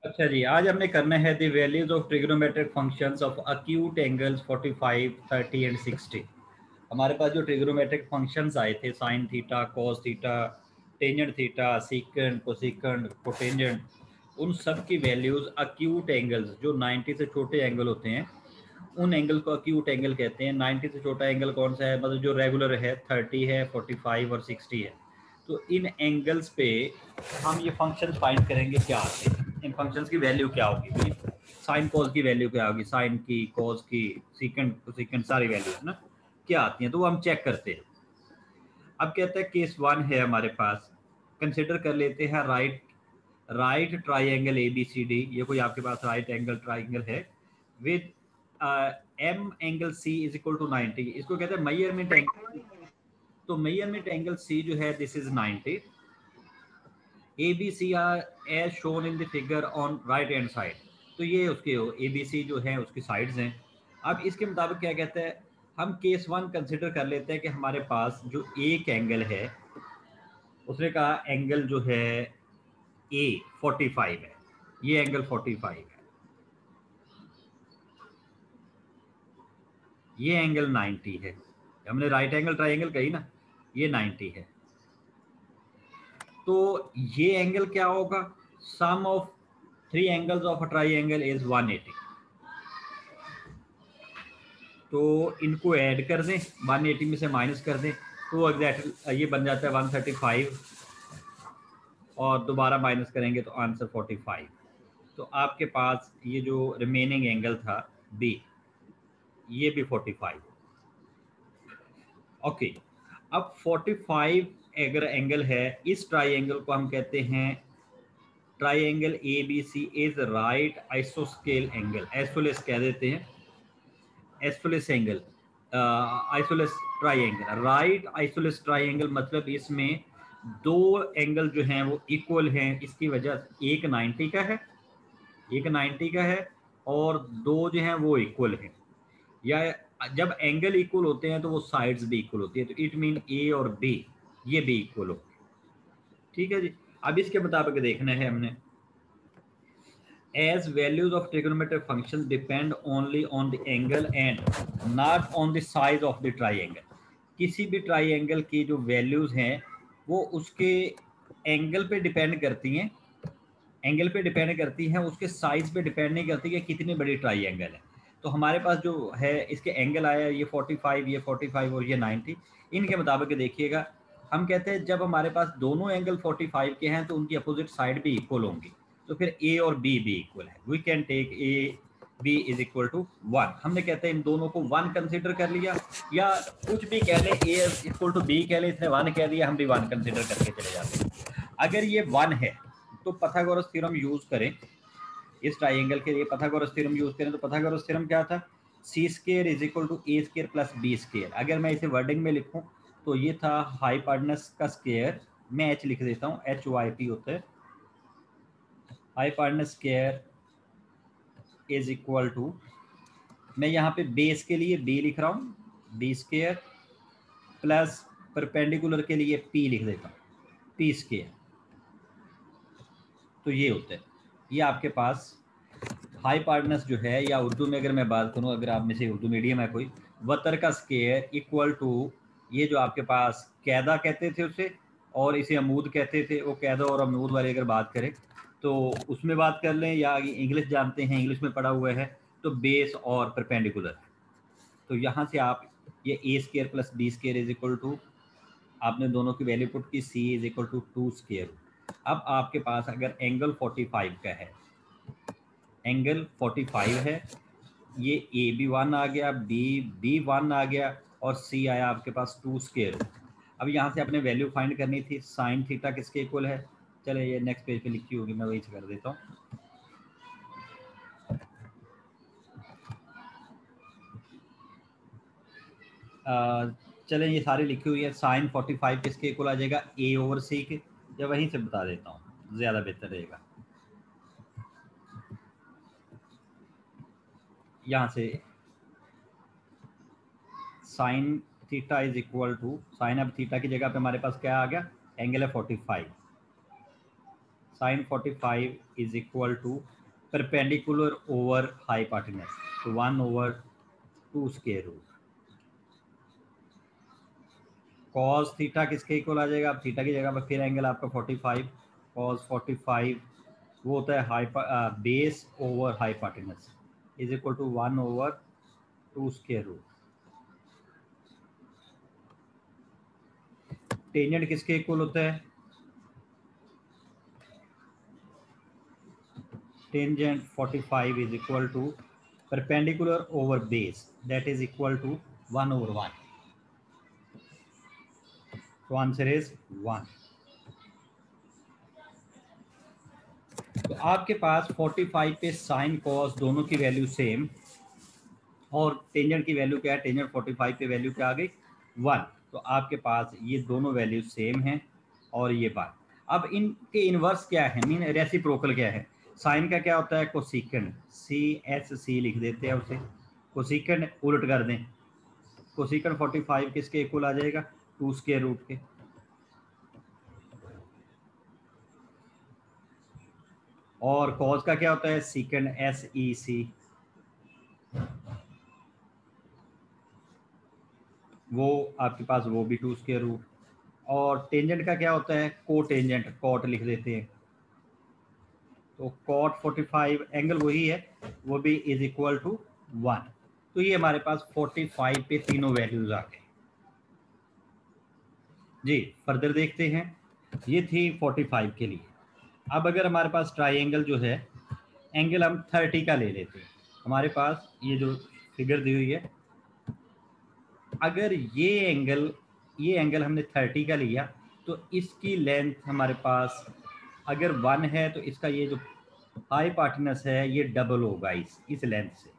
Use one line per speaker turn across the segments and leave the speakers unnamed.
अच्छा जी, आज हमने करना है the values of trigonometric functions of acute angles 45, 30 and 60। हमारे पास जो ट्रिग्नोमेट्रिक फंक्शंस आए थे, sine theta, cos theta, tangent theta, secant, cosecant, cotangent, उन सब की वैल्यूज अक्यूट एंगल्स जो 90 से छोटे एंगल होते हैं उन एंगल को अक्यूट एंगल कहते हैं। 90 से छोटा एंगल कौन सा है? मतलब जो रेगुलर है, 30 है, 45 और 60 है। तो इन एंगल्स पे हम ये फंक्शन फाइंड करेंगे क्या आते हैं, इन फंक्शंस की वैल्यू क्या होगी। साइन कॉस की वैल्यू क्या होगी, साइन की, कॉस की, सीकेंट सीकेंट सारी वैल्यूज ना क्या आती हैं, तो वो हम चेक करते हैं। अब कहते हैं केस वन है हमारे पास, कंसिडर कर लेते हैं right triangle A B C D. ये कोई आपके पास राइट एंगल ट्राइंगल है with M angle C is equal to 90। इसको कहते हैं मेजरमेंट एंगल। तो मेजरमेंट एंगल सी जो है this is 90। A B C are as shown in the figure on right hand side. तो ये उसके ए बी सी जो है उसकी साइड्स हैं। अब इसके मुताबिक क्या कहते हैं, हम केस वन कंसिडर कर लेते हैं कि हमारे पास जो एक एंगल है उसने कहा एंगल जो है ए 45 है, ये एंगल 45 है, ये एंगल 90 है। हमने राइट एंगल ट्राइंगल कही ना, ये 90 है। तो ये एंगल क्या होगा, sum of three angles of a triangle is 180। तो इनको ऐड कर दें, 180 में से माइनस कर दें तो एग्जैक्ट ये बन जाता है 135, और दोबारा माइनस करेंगे तो आंसर 45। तो आपके पास ये जो रिमेनिंग एंगल था बी, ये भी 45। ओके, अब 45 अगर एंगल है, इस ट्राइंगल को हम कहते हैं triangle A B C is right आइसोस्केल एंगल, एसोलेस कह देते हैं, isosceles angle, isosceles triangle, right isosceles triangle. मतलब इसमें दो एंगल जो हैं वो इक्वल हैं, इसकी वजह एक 90 का है, एक 90 का है, और दो जो हैं वो इक्वल हैं। या जब एंगल इक्वल होते हैं तो वो साइड्स भी इक्वल होती है, तो इट मीन ए और बी ये भी इक्वल होंगे। ठीक है जी। अब इसके मुताबिक देखना है हमने, as values of trigonometric functions depend only on the angle and not on the size of the triangle। किसी भी ट्राइंगल की जो वैल्यूज हैं वो उसके एंगल पे डिपेंड करती हैं, एंगल पे डिपेंड करती हैं, उसके साइज पे डिपेंड नहीं करती कि कितनी बड़ी ट्राइंगल है। तो हमारे पास जो है इसके एंगल आया ये 45, ये 45 और ये 90। इनके मुताबिक देखिएगा, हम कहते हैं जब हमारे पास दोनों एंगल 45 के हैं तो उनकी अपोजिट साइड भी इक्वल होंगी, तो फिर ए और बी भी इक्वल है। We can take A B is equal to 1। हमने कहते हैं इन दोनों को 1 कंसिडर कर लिया, या कुछ भी कह लें, ए इक्वल टू बी कह लें, इसने 1 कह दिया, हम भी 1 कंसिडर करके चले जाते हैं। अगर ये 1 है तो पाइथागोरस थ्योरम यूज करें, इस ट्राइंगल के लिए पाइथागोरस थ्योरम यूज करें। तो पाइथागोरस थ्योरम क्या था, C square is equal to A square plus B square. अगर मैं इसे वर्डिंग में लिखूं तो ये था हाइपार्टनस का स्केयर, मैं एच लिख देता हूं, एच वाई पी होता है, हाइपार्टनस स्केयर इज इक्वल टू, मैं यहाँ पे बेस के लिए बी लिख रहा हूँ, बी स्केयर प्लस परपेंडिकुलर के लिए पी लिख देता हूँ, पी स्केयर। तो ये होता है, ये आपके पास हाइपार्टनस जो है, या उर्दू में अगर मैं बात करूं, अगर आप में से उर्दू मीडियम है कोई, वतर का स्केयर इक्वल टू, ये जो आपके पास कैदा कहते थे उसे, और इसे अमूद कहते थे, वो कैदा और अमूद वाले अगर बात करें तो उसमें बात कर लें, या इंग्लिश जानते हैं, इंग्लिश में पढ़ा हुआ है, तो बेस और परपेंडिकुलर। तो यहाँ से आप ये A square plus B square is equal to, आपने दोनों की वैल्यू पुट की, C is equal to 2 square. अब आपके पास अगर एंगल 45 का है, एंगल 45 है, ये ए बी 1 आ गया, बी बी 1 आ गया, और सी आया आपके पास 2 स्केयर। अब यहाँ से अपने वैल्यू फाइंड करनी थी, साइन थीटा किसके इक्वल है, चले ये नेक्स्ट पेज पे लिखी होगी, मैं वही से कर देता हूँ। चले ये सारी लिखी हुई है, साइन 45 किसके इक्वल आ जाएगा, ए ओवर सी के, या वहीं से बता देता हूँ ज़्यादा बेहतर रहेगा। यहाँ से sine theta is equal to, sine अब थीटा की जगह पे हमारे पास क्या आ गया, एंगल है 45, sine 45 is equal to perpendicular over hypotenuse, तो 1/2 स्क्वायर रूट। कॉस थीटा किसके इक्वल आ जाएगा? अब थीटा की जगह पर फिर एंगल आपका 45, कॉस 45 वो होता है base over hypotenuse is equal to 1/2 square root. Tangent किसके इक्वल होता है? Tangent 45 is equal to perpendicular over base, that is equal to 1/1। तो आंसर इज 1। तो आपके पास 45 पे साइन कॉस दोनों की वैल्यू सेम, और टेंजेंट की वैल्यू क्या है? टेंजेंट 45 पे वैल्यू क्या आ गई? 1। तो आपके पास ये दोनों वैल्यू सेम हैं और ये बात। अब इनके इनवर्स क्या है, मीन रेसिप्रोकल क्या है? साइन का क्या होता है? कोसिकेंड, CSC लिख देते हैं उसे। कोसिकेंड उलट कर दें, कोसिकेंड 45 किसके इक्वल आ जाएगा? 2 स्क्वायर रूट के। और कॉस का क्या होता है? सीकेंड, SEC, वो आपके पास वो भी 2 स्क्वायर रूट। और टेंजेंट का क्या होता है? को टेंजेंट, कॉट लिख देते हैं। तो कॉट 45 एंगल वही है, वो भी इज इक्वल टू 1। तो ये हमारे पास 45 पे तीनों वैल्यूज आ गए जी। फर्दर देखते हैं, ये थी 45 के लिए। अब अगर हमारे पास ट्राइंगल जो है, एंगल हम 30 का ले लेते हैं। हमारे पास ये जो फिगर दी हुई है, अगर ये एंगल हमने 30 का लिया, तो इसकी लेंथ हमारे पास अगर 1 है, तो इसका ये जो हाइपोटेनस है ये डबल होगा इस लेंथ से।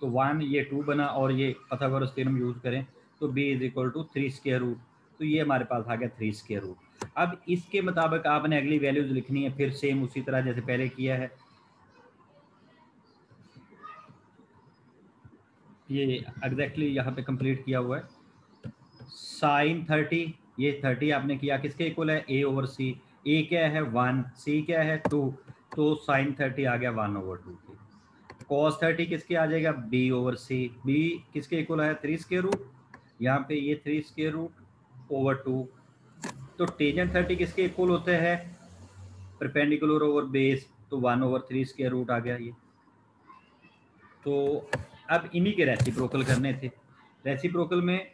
तो 1 ये 2 बना, और ये पाइथागोरस थ्योरम यूज करें तो b is equal to 3 square root. तो ये हमारे पास आ गया 3 स्क्वायर रूट। अब इसके मुताबिक आपने अगली वैल्यूज लिखनी है, फिर सेम उसी तरह जैसे पहले किया है। ये एग्जैक्टली यहाँ पे कंप्लीट किया हुआ है। साइन 30, ये 30 आपने किया, किसके इक्वल है? A/C। ए क्या है? 1, C क्या है? 2। तो साइन 30 आ गया 1/2 के। कॉस 30 किसके आ जाएगा? B/C। B किसके इक्वल है? 3 स्क्वायर रूट। यहाँ पे ये 3 स्क्वायर रूट ओवर 2। तो टेंजेंट 30 किसके इक्वल होते हैं? परपेंडिकुलर ओवर बेस, तो 1/3 स्क्वायर रूट आ गया ये। तो अब इन्हीं के रेसिप्रोकल करने थे। रेसिप्रोकल में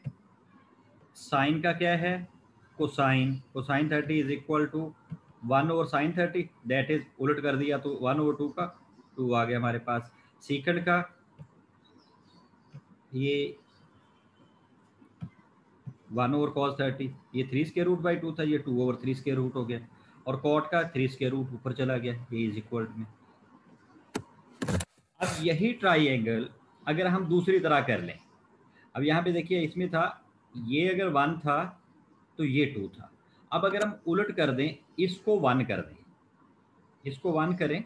साइन का क्या है? Cosine, cosine 30 is equal to 1/sin 30, that is उलट कर दिया तो 1/2 का 2 आ गया हमारे पास। सीकंड का ये 1/cos 30, ये 3 स्क्वायर रूट बाई 2 था, ये 2/3 स्क्वायर रूट हो गया। और कॉट का 3 स्क्वायर रूट ऊपर चला गया, ये इज इक्वल में। अब यही ट्राइंगल अगर हम दूसरी तरह कर लें, अब यहाँ पे देखिए इसमें था, ये अगर 1 था तो ये 2 था। अब अगर हम उलट कर दें, इसको 1 कर दें, इसको 1 करें,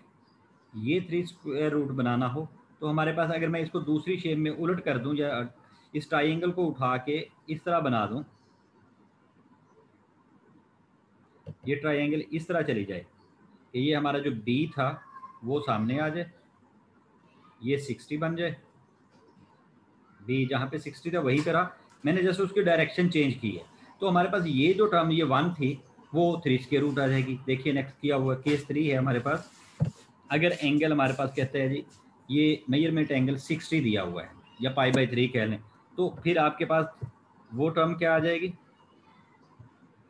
ये 3 स्क्वायर रूट बनाना हो, तो हमारे पास अगर मैं इसको दूसरी शेप में उलट कर दूं, या इस ट्राइंगल को उठा के इस तरह बना दूं, ये ट्राइंगल इस तरह चली जाए कि ये हमारा जो B था वो सामने आ जाए, ये 60 बन जाए। B जहाँ पे 60 था वही तरह मैंने जैसे उसकी डायरेक्शन चेंज की है, तो हमारे पास ये जो टर्म ये 1 थी वो 3 स्क्वायर रूट आ जाएगी। देखिए नेक्स्ट किया हुआ केस 3 है हमारे पास। अगर एंगल हमारे पास कहते हैं जी, ये मेजरमेंट एंगल 60 दिया हुआ है, या π/3 कह लें, तो फिर आपके पास वो टर्म क्या आ जाएगी?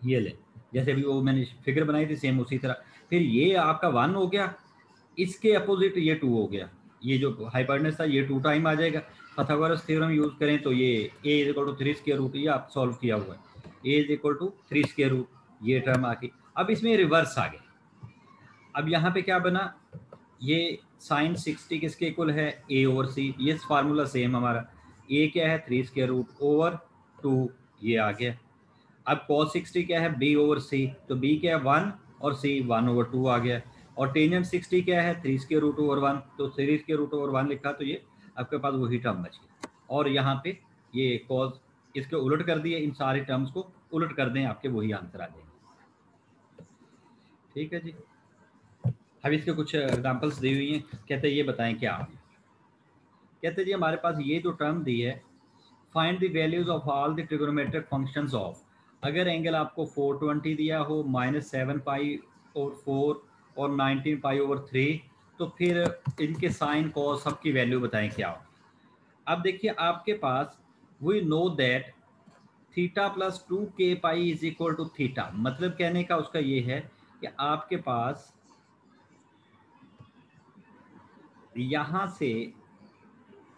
ये ले, जैसे भी वो मैंने फिगर बनाई थी सेम उसी तरह। फिर ये आपका 1 हो गया, इसके अपोजिट ये 2 हो गया, ये जो हाइपोटेनस था ये 2 टाइम आ जाएगा। पाइथागोरस थ्योरम यूज करें तो ये a is equal to 3 square root, ये आप सॉल्व किया हुआ है, a is equal to 3 square root, ये टर्म आके अब इसमें रिवर्स आ गया। अब यहाँ पे क्या बना? ये साइन 60 किसके इक्वल है? A/C। ये फार्मूला सेम हमारा, a क्या है? 3 स्क्वायर रूट ओवर 2, ये आ गया। अब cos 60 क्या है? B/C। तो b क्या है? 1, और c 1/2 आ गया। और टेंजेंट 60 क्या है? 3 स्क्वायर रूट ओवर 1, तो 3 स्क्वायर रूट ओवर 1 लिखा, तो ये आपके पास वही टर्म बच गया। और यहाँ पे ये cos इसके उलट कर दिए, इन सारे टर्म्स को उलट कर दें, आपके वही आंसर आ जाएंगे। ठीक है जी। अब इसके कुछ एग्जांपल्स दी हुई हैं। कहते हैं ये बताएं क्या। कहते हैं जी हमारे पास ये जो टर्म दी है, find the values of all the trigonometric functions of, अगर एंगल आपको 420 दिया हो, -7 पाई/4 और 19 पाई/3, तो फिर इनके साइन कॉस सबकी वैल्यू बताएं क्या हो। अब देखिए आपके पास we know that theta plus 2k pi is equal to theta, मतलब कहने का उसका ये है कि आपके पास यहां से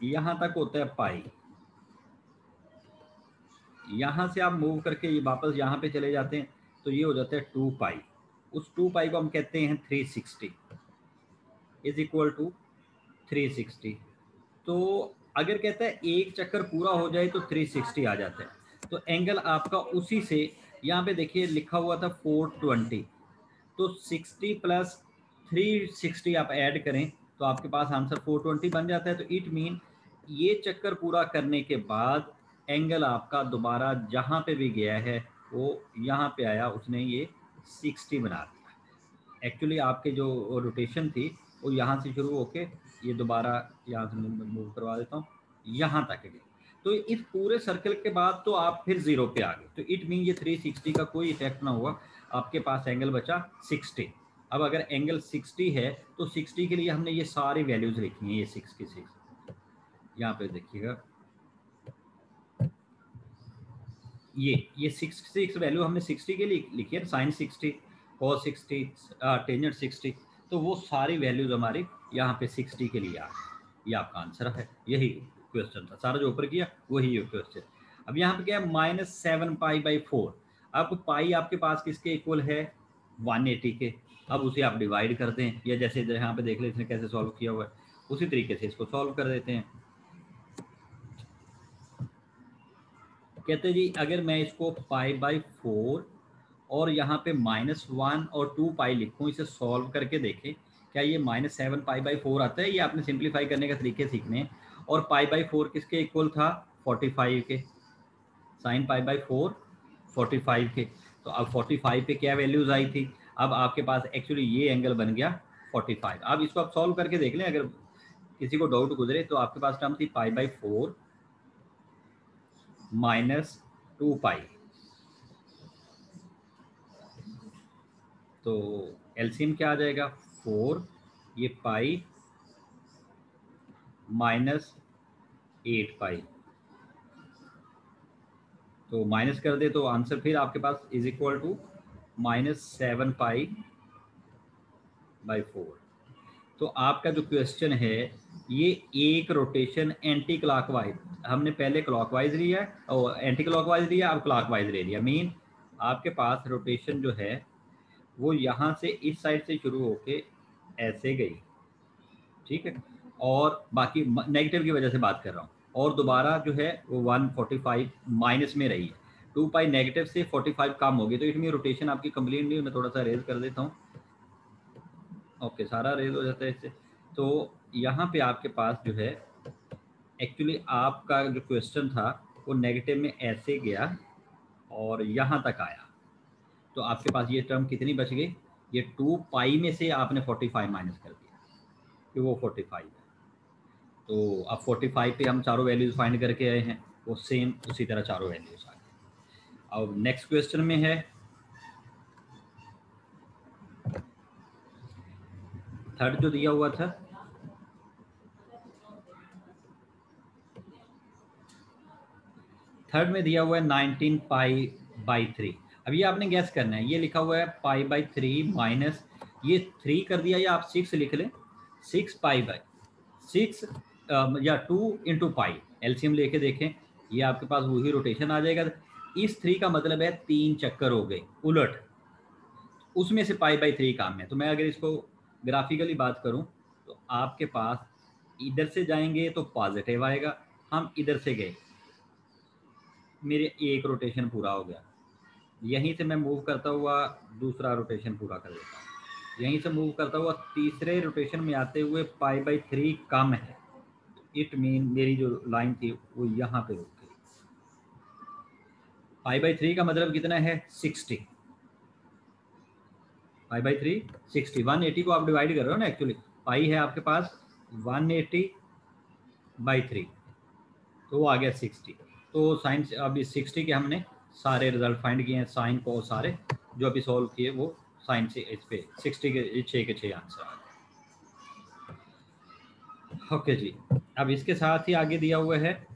यहां तक होता है पाई, यहाँ से आप मूव करके ये वापस यहाँ पे चले जाते हैं तो ये हो जाता है 2 पाई। उस 2 पाई को हम कहते हैं 360 इज इक्वल टू 360। तो अगर कहता है एक चक्कर पूरा हो जाए तो 360 आ जाता है। तो एंगल आपका उसी से, यहाँ पे देखिए लिखा हुआ था 420, तो 60 प्लस 360 आप ऐड करें तो आपके पास आंसर 420 बन जाता है। तो इट मीन ये चक्कर पूरा करने के बाद एंगल आपका दोबारा जहाँ पे भी गया है वो यहाँ पे आया, उसने ये 60 बना दिया। एक्चुअली आपके जो रोटेशन थी वो यहाँ से शुरू होके ये दोबारा यहाँ से मूव करवा देता हूँ, यहाँ तक गई। तो इस पूरे सर्कल के बाद तो आप फिर जीरो पे आ गए। तो इट मीन ये 360 का कोई इफेक्ट ना हुआ, आपके पास एंगल बचा 60। अब अगर एंगल 60 है तो 60 के लिए हमने ये सारी वैल्यूज लिखी हैं, ये 6 की 6 यहाँ पे देखिएगा, ये 6 वैल्यू हमने 60 के लिए लिखी है, साइन 60, कॉस 60, टेंजेंट 60। तो वो सारी वैल्यूज हमारी यहाँ पे 60 के लिए आ गई। ये आपका आंसर है, यही क्वेश्चन था सारा जो ऊपर किया वही क्वेश्चन। अब यहाँ पे क्या है, -7 पाई/4। अब पाई आपके पास किसके इक्वल है, 180 के। अब उसे आप डिवाइड कर दें, या जैसे यहाँ पे देख ले इसने कैसे सॉल्व किया हुआ है, उसी तरीके से इसको सॉल्व कर देते हैं। कहते जी अगर मैं इसको पाई/4 और यहाँ पे -1 और 2 पाई लिखूँ, इसे सॉल्व करके देखें क्या ये -7 पाई/4 आता है। ये आपने सिंप्लीफाई करने का तरीके सीखने हैं। और पाई/4 किसके इक्वल था, 45 के। साइन पाई/4 45 के। तो अब 45 पे क्या वैल्यूज आई थी, अब आपके पास एक्चुअली ये एंगल बन गया 45। अब इसको आप सॉल्व करके देख लें, अगर किसी को डाउट गुजरे तो आपके पास टर्म थी पाई/4 -2 पाई। तो एलसीएम क्या आ जाएगा, 4, ये पाई -8 पाई। तो माइनस कर दे तो आंसर फिर आपके पास इज इक्वल टू -7 पाई/4। तो आपका जो क्वेश्चन है ये एक रोटेशन एंटी क्लॉकवाइज, हमने पहले क्लॉकवाइज लिया है और एंटी क्लॉकवाइज लिया, अब क्लॉकवाइज ले लिया। मीन आपके पास रोटेशन जो है वो यहाँ से इस साइड से शुरू होके ऐसे गई, ठीक है। और बाकी नेगेटिव की वजह से बात कर रहा हूँ, और दोबारा जो है वो 145 माइनस में रही है। 2 पाई नेगेटिव से 45 कम होगी, तो इसमें रोटेशन आपकी कंप्लीट नहीं। मैं थोड़ा सा रेज कर देता हूँ, ओके सारा रेज हो जाता है इससे। तो यहाँ पे आपके पास जो है एक्चुअली आपका जो क्वेश्चन था वो नेगेटिव में ऐसे गया और यहाँ तक आया। तो आपके पास ये टर्म कितनी बच गई, ये 2 पाई में से आपने 45 माइनस कर दिया कि वो 45 है। तो अब 45 पे हम चारों वैल्यूज फाइंड करके आए हैं, वो सेम उसी तरह चारों वैल्यूज आ गए। अब नेक्स्ट क्वेश्चन में है थर्ड जो दिया हुआ था, थर्ड में दिया हुआ है 19 पाई/3। अब ये आपने गैस करना है, ये लिखा हुआ है पाई/3 माइनस ये 3 कर दिया, या आप 6 लिख लें, 6 पाई/6 या 2 × पाई। एलसीएम लेके देखें, ये आपके पास वही रोटेशन आ जाएगा। इस 3 का मतलब है 3 चक्कर हो गए उलट, उसमें से पाई/3 काम है। तो मैं अगर इसको ग्राफिकली बात करूं तो आपके पास इधर से जाएंगे तो पॉजिटिव आएगा, हम इधर से गए, मेरे एक रोटेशन पूरा हो गया। यहीं से मैं मूव करता हुआ दूसरा रोटेशन पूरा कर लेता हूँ, यहीं से मूव करता हुआ तीसरे रोटेशन में आते हुए पाई/3 कम है। इट मीन मेरी जो लाइन थी वो यहाँ पे रुक गई। पाई/3 का मतलब कितना है, 60। पाई बाई 3 60, 180 को आप डिवाइड कर रहे हो ना एक्चुअली, पाई है आपके पास 180/3, तो वो आ गया 60। तो साइन अभी 60 के हमने सारे रिजल्ट फाइंड किए हैं, साइन को सारे जो अभी सॉल्व किए वो साइन से इस पे 60 के 6 आंसर आ गए। ओके जी, अब इसके साथ ही आगे दिया हुआ है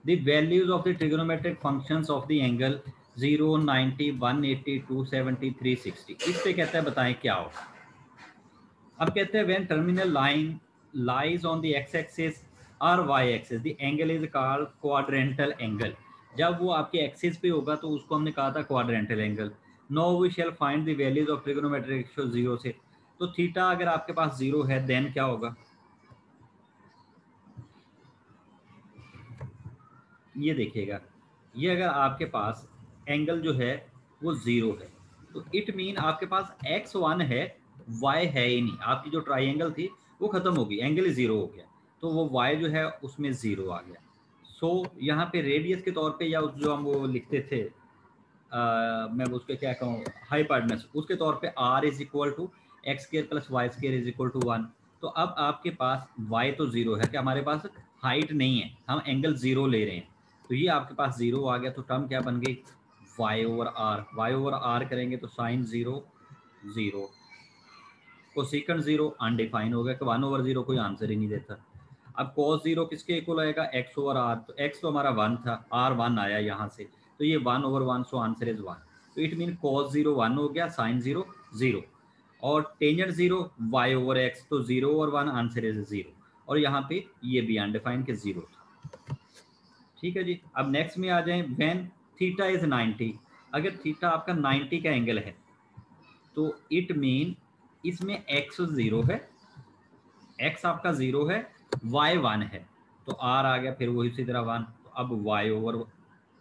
the values of the trigonometric functions of the angle 0, 90, 180, 270, 360। इस पे कहता है बताएं क्या होगा। अब कहते हैं when terminal line lies on the x axis और y axis the angle is called quadrantal angle. जब वो आपके एक्सिस पे होगा तो उसको हमने कहा था quadrantal angle. Now we shall find the values of trigonometric ratio 0 से। तो थीटा अगर आपके पास 0 है देन क्या होगा, ये देखिएगा, ये अगर आपके पास एंगल जो है वो 0 है तो इट मीन आपके पास x1 है, y है ही नहीं। आपकी जो ट्राइंगल थी वो खत्म हो गई, एंगल ही 0 हो गया, तो वो y जो है उसमें 0 आ गया। सो यहाँ पे रेडियस के तौर पे या जो हम वो लिखते थे मैं उसके क्या कहूँ हाइपार्टनस, उसके तौर पे r is equal to x square plus y square is equal to 1। तो अब आपके पास y तो 0 है कि हमारे पास हाइट नहीं है, हम एंगल 0 ले रहे हैं, तो ये आपके पास 0 आ गया। तो टर्म क्या बन गई, y ओवर आर करेंगे तो साइन 0 0, कोसेकंड 0 अनडिफाइन हो गया कि 1/0 कोई आंसर ही नहीं देता। अब cos 0 किसके इक्वल आएगा, x ओवर आर, तो x तो हमारा 1 था, r 1 आया यहाँ से, तो ये 1/1, सो आंसर इज 1। तो इट मीन cos 0 1 हो गया, साइन 0 0, और टेंजेंट 0 y ओवर x, तो 0 और 1 आंसर इज 0, और यहाँ पे ये भी अनडिफाइन के 0 था। ठीक है जी, अब नेक्स्ट में आ जाए, व्हेन थीटा इज 90। अगर थीटा आपका 90 का एंगल है तो इट मीन इसमें x 0 है, x आपका 0 है, y 1 है, तो r आ गया फिर वही इसी तरह 1, तो अब y over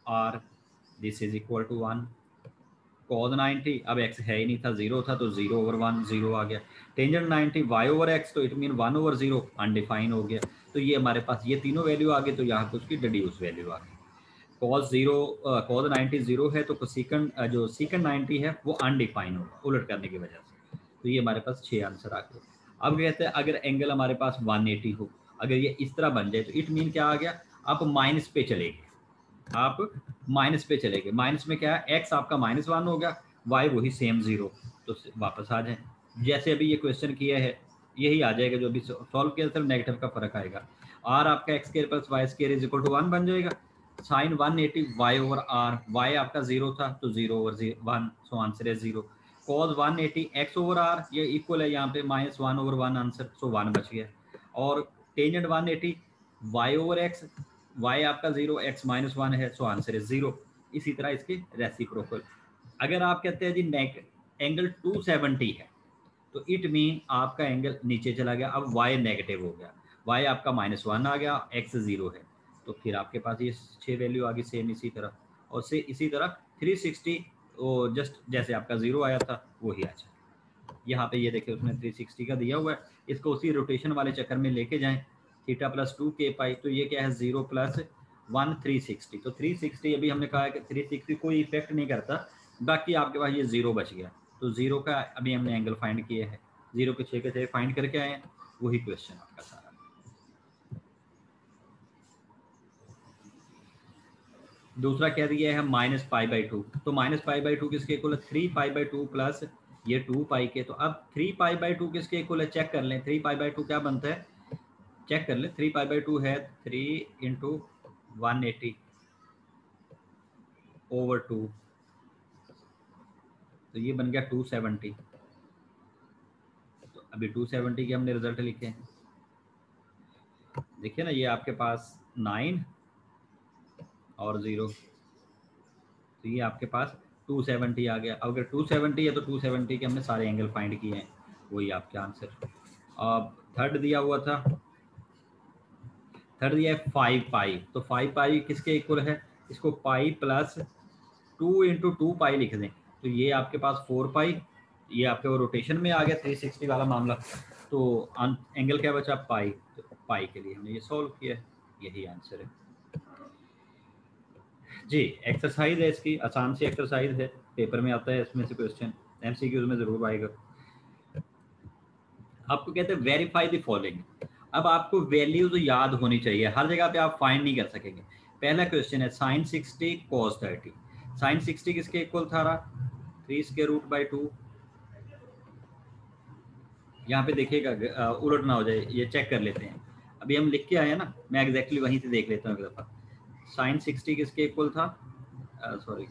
r this is equal to 1। cos 90, अब x है ही नहीं था, 0 था, तो 0 ओवर 1 0 आ गया। टेंजेंट 90 y ओवर x, तो इट मीन 1 ओवर 0 अनडिफाइन हो गया। तो ये हमारे पास ये तीनों वैल्यू आ गई, तो यहाँ पे उसकी डिड्यूस वैल्यू आ गई। cos 90 0 है, तो कोसेकंड जो सीकंड 90 है वो अनडिफाइन होगा उलट करने की वजह से। तो ये हमारे पास 6 आंसर आ गए। अब कहते हैं अगर एंगल हमारे पास 180 हो, अगर ये इस तरह बन जाए तो इट मीन क्या आ गया, आप माइनस पे चले गए, आप माइनस पे चले गए। माइनस में क्या है, एक्स आपका -1 हो गया, वाई वही सेम 0, तो वापस आ जाए। जैसे अभी ये क्वेश्चन किया है यही आ जाएगा, जो अभी सॉल्व किया सिर्फ नेगेटिव का फर्क आएगा। आर आपका x square plus y square is equal to 1 बन जाएगा। Sine 180 y over R, y आपका 0 था तो 0 ओवर 1, सो आंसर है 0। कॉज 180 एक्स ओवर आर, ये इक्वल है यहाँ पे -1 ओवर 1 आंसर, सो 1 बच गया। और tangent 180 y over x, y आपका 0, x -1 है, सो आंसर इज 0। इसी तरह इसके रेसिप्रोकल। अगर आप कहते हैं जी नेक एंगल 270 है तो इट मीन आपका एंगल नीचे चला गया, अब y नेगेटिव हो गया, y आपका -1 आ गया, x 0 है, तो फिर आपके पास ये 6 वैल्यू आ गई सेम इसी तरह। और से इसी तरह 360 वो जस्ट जैसे आपका 0 आया था वही आ जाए। यहाँ पे ये देखिए उसने 360 का दिया हुआ है, इसको उसी रोटेशन वाले चक्कर में लेके जाएं, थीटा प्लस 2 के पाई, तो ये क्या है 0 प्लस 1 360, तो 360 अभी हमने कहा है कि 360 कोई इफेक्ट नहीं करता, बाकी आपके पास ये 0 बच गया, तो 0 का अभी हमने एंगल फाइंड किया है, 0 के 6 के 6 फाइंड करके आए हैं, वही क्वेश्चन आपका सारा। दूसरा क्या दिया है -π/2, तो -π/2 किसके इक्वल है, 3π/2 प्लस ये 2π के, तो अब 3π/2 किसके इक्वल है चेक कर लें, 3π/2 क्या बनता है चेक कर ले, 3π/2 है 3 इंटू 180 ओवर 2, तो ये बन गया 270। तो अभी 270 के हमने रिजल्ट लिखे हैं, देखिए ना ये आपके पास 9 और 0, तो ये आपके पास 270 आ गया। अगर 270 है तो 270 के हमने सारे एंगल फाइंड किए हैं, वही आपके आंसर। अब थर्ड दिया हुआ था, थर्ड दिया है 5π, तो 5π किसके इक्वल है, इसको पाई प्लस 2 इंटू 2π लिख दें, तो ये आपके पास 4π, ये आपके वो रोटेशन में आ गया 360 वाला मामला, तो एंगल क्या बचा पाई, तो पाई के लिए हमने ये सॉल्व किया है, यही आंसर है जी। एक्सरसाइज है इसकी, आसान सी एक्सरसाइज है, पेपर में आता है इसमें से क्वेश्चन, एमसीक्यूज में ज़रूर आएगा। आपको कहते हैं वेरीफाई द फॉलोइंग। अब आपको वैल्यूज याद होनी चाहिए, हर जगह पे आप फाइंड नहीं कर सकेंगे। पहला क्वेश्चन है साइन 60 कॉस 30। साइन 60 किसके इक्वल था? 3√2। यहाँ पे देखिएगा उलट ना हो जाए, ये चेक कर लेते हैं। अभी हम लिख के आए हैं ना, मैं एग्जैक्टली वहीं से देख लेता हूँ एक दफ़ा। साइन 60 किसके इक्वल था? सॉरी,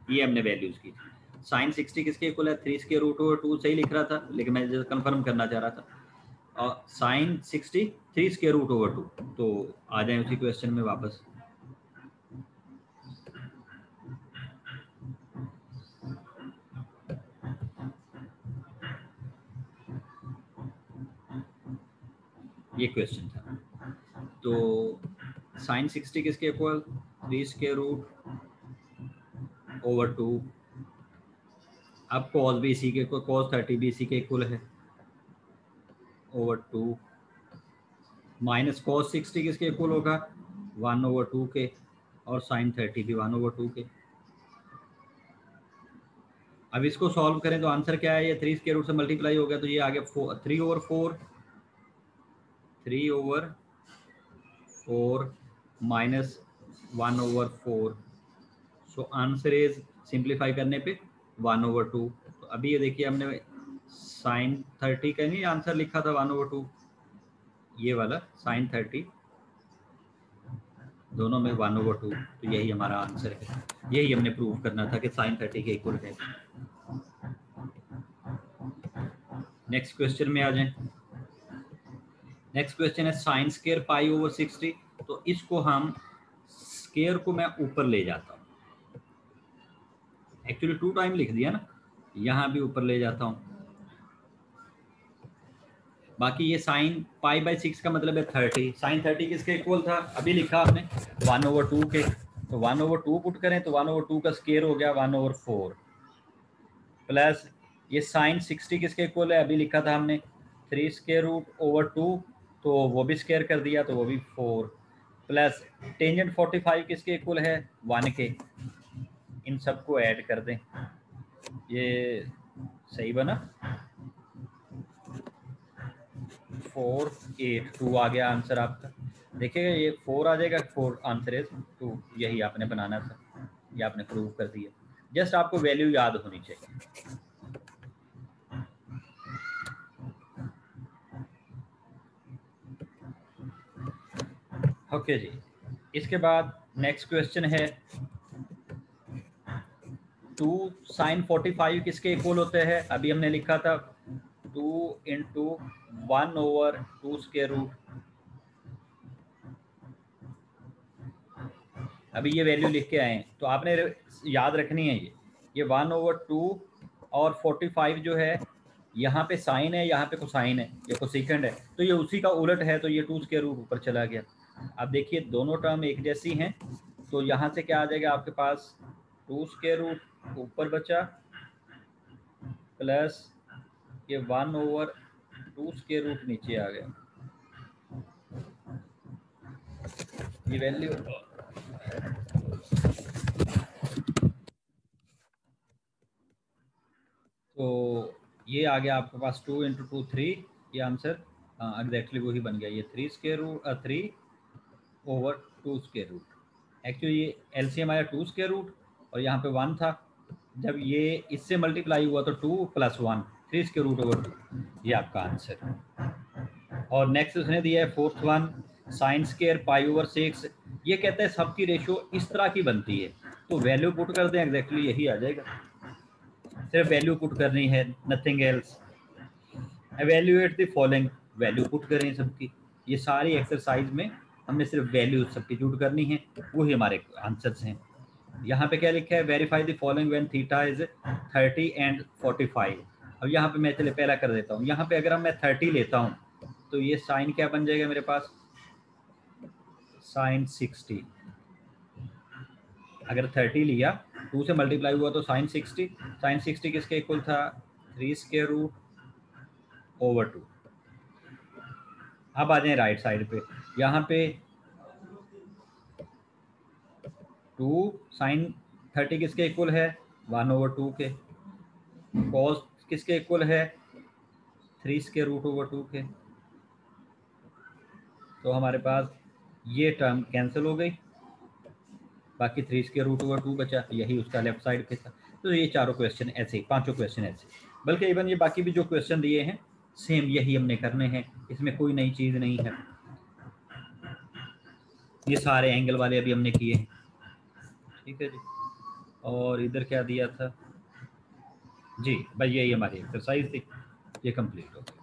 ये हमने वैल्यूज की थी। साइन 60 किसके इक्वल है? 3√2 सही लिख रहा था, लेकिन मैं जस्ट कंफर्म करना चाह रहा था। और साइन 60 3√2, तो आ जाए उसी क्वेश्चन में वापस। ये क्वेश्चन था। तो साइन 60 किसके इक्वल? 3√2। अब कॉस भी इसी के, कॉस 30 भी इसी के इक्वल है, /2 माइनस कॉस 60 किसके इक्वल होगा? 1/2 के, और साइन 30 भी 1/2 के। अब इसको सॉल्व करें तो आंसर क्या है? ये 3 स्क्वायर रूट से मल्टीप्लाई हो गया, तो ये आ गया 3/4, 3/4 minus 1/4। So answer is, simplify करने पे 1/2। तो अभी ये देखिए हमने साइन 30 का नहीं आंसर लिखा था 1/2, ये वाला साइन 30 दोनों में 1/2, तो यही हमारा आंसर है। यही हमने प्रूव करना था कि साइन 30 के इक्वल है। नेक्स्ट क्वेश्चन में आ जाएं। नेक्स्ट क्वेश्चन है साइन स्क्वायर π/60। तो इसको हम, स्क्वायर को मैं ऊपर ले जाता हूँ, एक्चुअली 2 टाइम लिख दिया ना, यहाँ भी ऊपर ले जाता हूँ। बाकी ये साइन π/6 का मतलब है 30। साइन 30 किसके इक्वल था? अभी लिखा आपने 1/2 के, तो 1/2 पुट करें तो 1/2 का स्क्वायर हो गया 1/4, प्लस ये साइन 60 किसके इक्वल है? अभी लिखा था हमने 3√2, तो वो भी स्क्वायर कर दिया, तो वो भी 4, प्लस टेंजेंट 45 किसके इक्वल है? 1 के। इन सबको ऐड कर दें, ये सही बना, 482 आ गया आंसर आपका। देखिएगा ये 4 आ जाएगा, 4 आंसर इज 2। यही आपने बनाना था, ये आपने प्रूव कर दिया। जस्ट आपको वैल्यू याद होनी चाहिए। ओके जी, इसके बाद नेक्स्ट क्वेश्चन है 2 साइन 45 किसके इक्वल होते हैं? अभी हमने लिखा था 2 × 1/2 स्क्वायर रूट। अभी ये वैल्यू लिख के आए हैं, तो आपने याद रखनी है ये 1/2 और 45 जो है, यहाँ पे साइन है, यहाँ पे कोसाइन है, ये कोसेकेंड है, तो ये उसी का उलट है, तो ये 2 स्क्वायर रूट ऊपर चला गया। अब देखिए दोनों टर्म एक जैसी हैं, तो यहाँ से क्या आ जाएगा आपके पास? 2 स्क्वायर रूट ऊपर बचा, प्लस ये 1/2 स्क्वायर रूट नीचे आ गया। ये वैल्यू, तो ये आ गया आपके पास 2 × 2 3, ये आंसर एग्जैक्टली वही बन गया। ये 3 square root 3/2 square root. Actually ये एलसीएम आया 2 स्क्वायर रूट, और यहाँ पे 1 था, जब ये इससे मल्टीप्लाई हुआ तो 2 + 1, 3 स्क्वायर रूट ओवर 2, ये आपका आंसर है। और नेक्स्ट उसने दिया है 4th वन, साइन स्क्वायर π/6। ये कहता है सबकी रेशियो इस तरह की बनती है, तो वैल्यू पुट कर दें, एग्जैक्टली यही आ जाएगा। सिर्फ वैल्यू पुट करनी है, nothing else. Evaluate the following, value put करें सबकी। ये सारी एक्सरसाइज में हमने सिर्फ वैल्यू सब्स्टिट्यूट करनी है, वही हमारे आंसर्स हैं। यहाँ पे क्या लिखा है? Verify the following when theta is 30 and 45। अब यहाँ पे मैं चले पहला कर देता हूँ। यहाँ पे अगर मैं 30 लेता हूँ, तो ये साइन क्या बन जाएगा मेरे पास? साइन 60। अगर 30 लिया, 2 से मल्टीप्लाई हुआ तो साइन 60। साइन 60 किसके इक्वल था? 3 स्क्वायर रूट ओवर 2। अब आ जाए राइट साइड पे, यहाँ पे 2 साइन 30 किसके इक्वल है? 1/2 के। कॉस किसके इक्वल है? 3√2 के। तो हमारे पास ये टर्म कैंसिल हो गई, बाकी 3√2 बचा, यही उसका लेफ्ट साइड के था। तो ये चारों क्वेश्चन ऐसे ही, पांचों क्वेश्चन ऐसे, बल्कि इवन ये बाकी भी जो क्वेश्चन दिए हैं सेम यही हमने करने हैं, इसमें कोई नई चीज़ नहीं है। ये सारे एंगल वाले अभी हमने किए हैं, ठीक है जी। और इधर क्या दिया था जी भाई, यही हमारी एक्सरसाइज थी, ये कंप्लीट हो गई।